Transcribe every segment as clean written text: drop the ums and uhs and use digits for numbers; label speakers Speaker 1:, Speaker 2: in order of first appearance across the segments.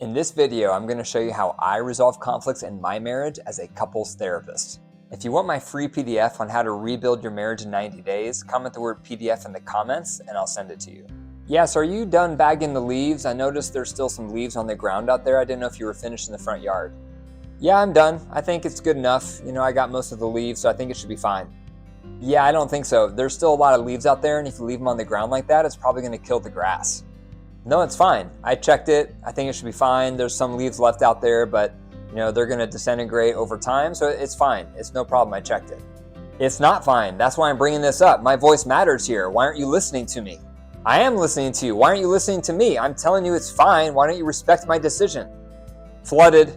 Speaker 1: In this video, I'm going to show you how I resolve conflicts in my marriage as a couples therapist. If you want my free PDF on how to rebuild your marriage in 90 days, comment the word PDF in the comments and I'll send it to you. Yes, are you done bagging the leaves? I noticed there's still some leaves on the ground out there. I didn't know if you were finished in the front yard. Yeah, I'm done. I think it's good enough. I got most of the leaves, so I think it should be fine. Yeah, I don't think so. There's still a lot of leaves out there, and if you leave them on the ground like that, it's probably going to kill the grass. No, it's fine. I checked it. I think it should be fine. There's some leaves left out there, but they're going to disintegrate over time, so it's fine. It's no problem. I checked it. It's not fine. That's why I'm bringing this up. My voice matters here. Why aren't you listening to me? I am listening to you. Why aren't you listening to me? I'm telling you it's fine. Why don't you respect my decision? Flooded.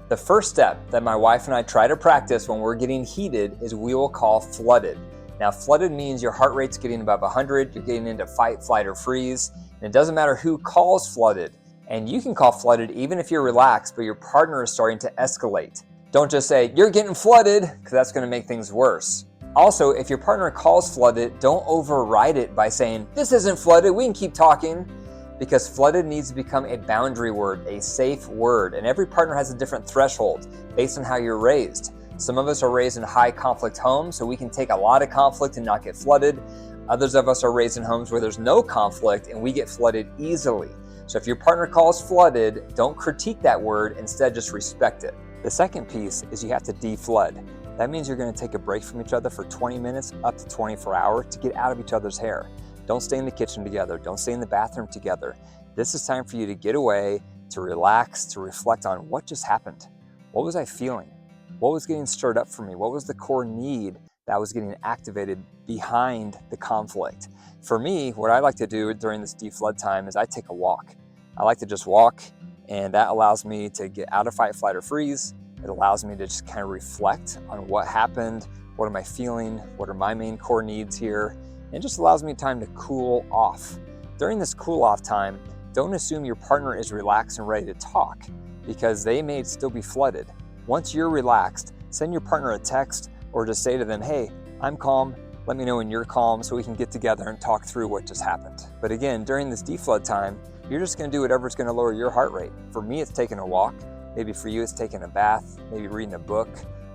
Speaker 1: The first step that my wife and I try to practice when we're getting heated is we will call flooded. Now, flooded means your heart rate's getting above 100, you're getting into fight, flight, or freeze, and it doesn't matter who calls flooded. And you can call flooded even if you're relaxed, but your partner is starting to escalate. Don't just say, you're getting flooded, because that's going to make things worse. Also, if your partner calls flooded, don't override it by saying, this isn't flooded, we can keep talking. Because flooded needs to become a boundary word, a safe word, and every partner has a different threshold based on how you're raised. Some of us are raised in high conflict homes, so we can take a lot of conflict and not get flooded. Others of us are raised in homes where there's no conflict and we get flooded easily. So if your partner calls flooded, don't critique that word, instead just respect it. The second piece is you have to de-flood. That means you're going to take a break from each other for 20 minutes up to 24 hours to get out of each other's hair. Don't stay in the kitchen together. Don't stay in the bathroom together. This is time for you to get away, to relax, to reflect on what just happened. What was I feeling? What was getting stirred up for me? What was the core need that was getting activated behind the conflict? For me, what I like to do during this de-flood time is I take a walk. I like to just walk, and that allows me to get out of fight, flight, or freeze. It allows me to just kind of reflect on what happened. What am I feeling? What are my main core needs here? And it just allows me time to cool off. During this cool off time, don't assume your partner is relaxed and ready to talk, because they may still be flooded. Once you're relaxed, send your partner a text or just say to them, hey, I'm calm. Let me know when you're calm so we can get together and talk through what just happened. But again, during this de-flood time, you're just going to do whatever's going to lower your heart rate. For me, it's taking a walk. Maybe for you, it's taking a bath, maybe reading a book,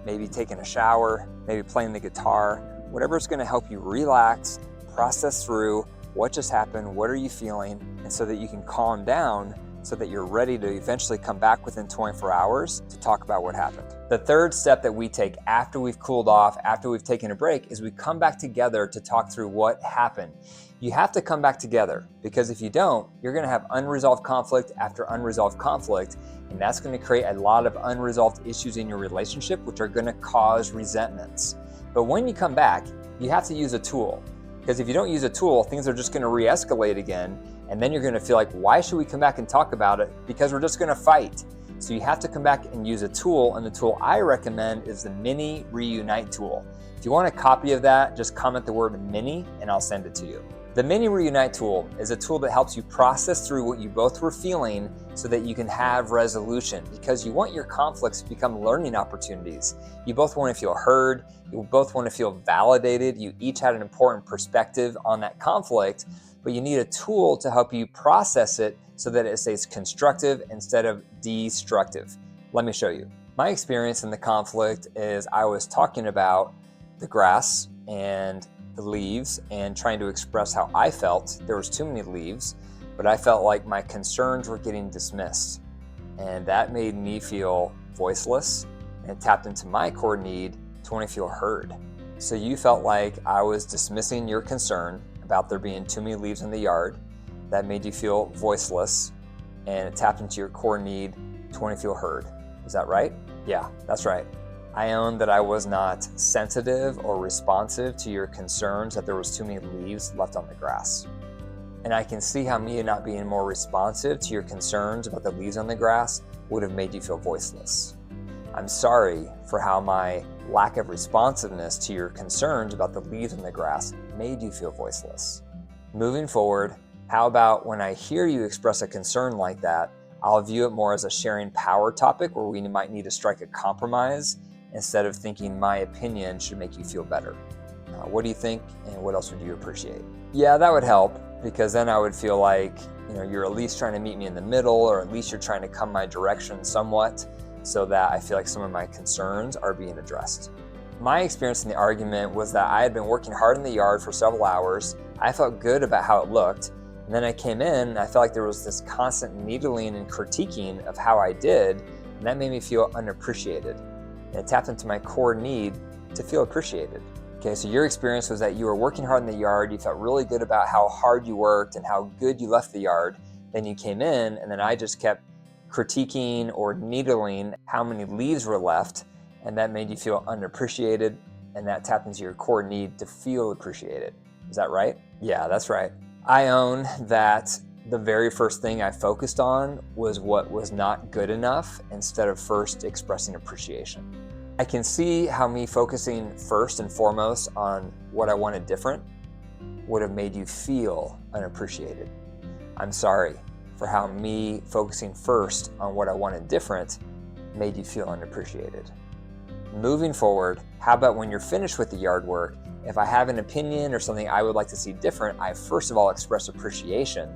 Speaker 1: maybe taking a shower, maybe playing the guitar. Whatever's going to help you relax, process through what just happened, what are you feeling, and so that you can calm down so that you're ready to eventually come back within 24 hours to talk about what happened. The third step that we take after we've cooled off, after we've taken a break, is we come back together to talk through what happened. You have to come back together, because if you don't, you're going to have unresolved conflict after unresolved conflict, and that's going to create a lot of unresolved issues in your relationship, which are going to cause resentments. But when you come back, you have to use a tool, because if you don't use a tool, things are just going to re-escalate again, and then you're going to feel like, why should we come back and talk about it? Because we're just going to fight. So you have to come back and use a tool, and the tool I recommend is the Mini Reunite tool. If you want a copy of that, just comment the word mini and I'll send it to you. The Mini Reunite tool is a tool that helps you process through what you both were feeling so that you can have resolution, because you want your conflicts to become learning opportunities. You both want to feel heard. You both want to feel validated. You each had an important perspective on that conflict, but you need a tool to help you process it so that it stays constructive instead of destructive. Let me show you. My experience in the conflict is I was talking about the grass and the leaves and trying to express how I felt. There was too many leaves, but I felt like my concerns were getting dismissed. And that made me feel voiceless, and it tapped into my core need to want to feel heard. So you felt like I was dismissing your concern about there being too many leaves in the yard. That made you feel voiceless, and it tapped into your core need to want to feel heard. Is that right? Yeah, that's right. I own that I was not sensitive or responsive to your concerns that there was too many leaves left on the grass. And I can see how me not being more responsive to your concerns about the leaves on the grass would have made you feel voiceless. I'm sorry for how my lack of responsiveness to your concerns about the leaves on the grass made you feel voiceless. Moving forward, how about when I hear you express a concern like that, I'll view it more as a sharing power topic where we might need to strike a compromise instead of thinking my opinion should make you feel better. What do you think, and what else would you appreciate? Yeah, that would help, because then I would feel like you're at least trying to meet me in the middle, or at least you're trying to come my direction somewhat, so that I feel like some of my concerns are being addressed. My experience in the argument was that I had been working hard in the yard for several hours. I felt good about how it looked. And then I came in and I felt like there was this constant needling and critiquing of how I did. And that made me feel unappreciated. And it tapped into my core need to feel appreciated. Okay, so your experience was that you were working hard in the yard. You felt really good about how hard you worked and how good you left the yard. Then you came in and then I just kept critiquing or needling how many leaves were left. And that made you feel unappreciated, and that tapped into your core need to feel appreciated. Is that right? Yeah, that's right. I own that the very first thing I focused on was what was not good enough instead of first expressing appreciation. I can see how me focusing first and foremost on what I wanted different would have made you feel unappreciated. I'm sorry for how me focusing first on what I wanted different made you feel unappreciated. Moving forward, how about when you're finished with the yard work, if I have an opinion or something I would like to see different, I first of all express appreciation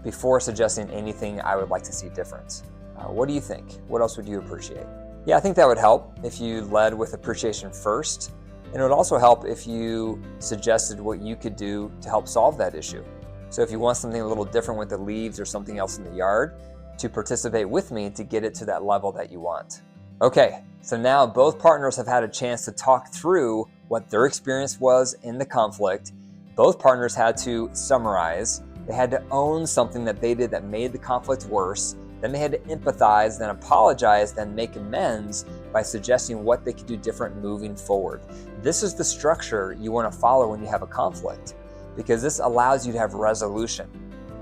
Speaker 1: before suggesting anything I would like to see different. What do you think? What else would you appreciate? Yeah, I think that would help if you led with appreciation first. And it would also help if you suggested what you could do to help solve that issue. So if you want something a little different with the leaves or something else in the yard, to participate with me to get it to that level that you want. Okay, so now both partners have had a chance to talk through what their experience was in the conflict. Both partners had to summarize. They had to own something that they did that made the conflict worse. Then they had to empathize, then apologize, then make amends by suggesting what they could do different moving forward. This is the structure you want to follow when you have a conflict, because this allows you to have resolution.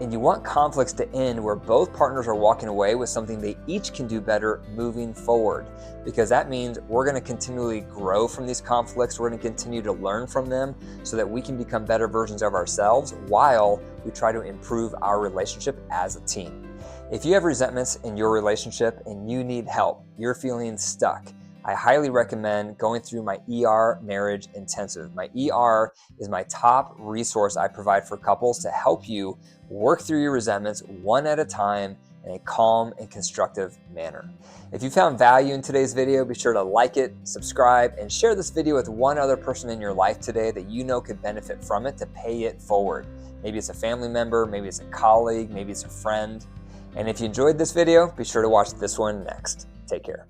Speaker 1: And you want conflicts to end where both partners are walking away with something they each can do better moving forward, because that means we're going to continually grow from these conflicts. We're going to continue to learn from them so that we can become better versions of ourselves while we try to improve our relationship as a team. If you have resentments in your relationship and you need help, you're feeling stuck, I highly recommend going through my ER Marriage Intensive. My ER is my top resource I provide for couples to help you work through your resentments one at a time in a calm and constructive manner. If you found value in today's video, be sure to like it, subscribe, and share this video with one other person in your life today that you know could benefit from it to pay it forward. Maybe it's a family member, maybe it's a colleague, maybe it's a friend. And if you enjoyed this video, be sure to watch this one next. Take care.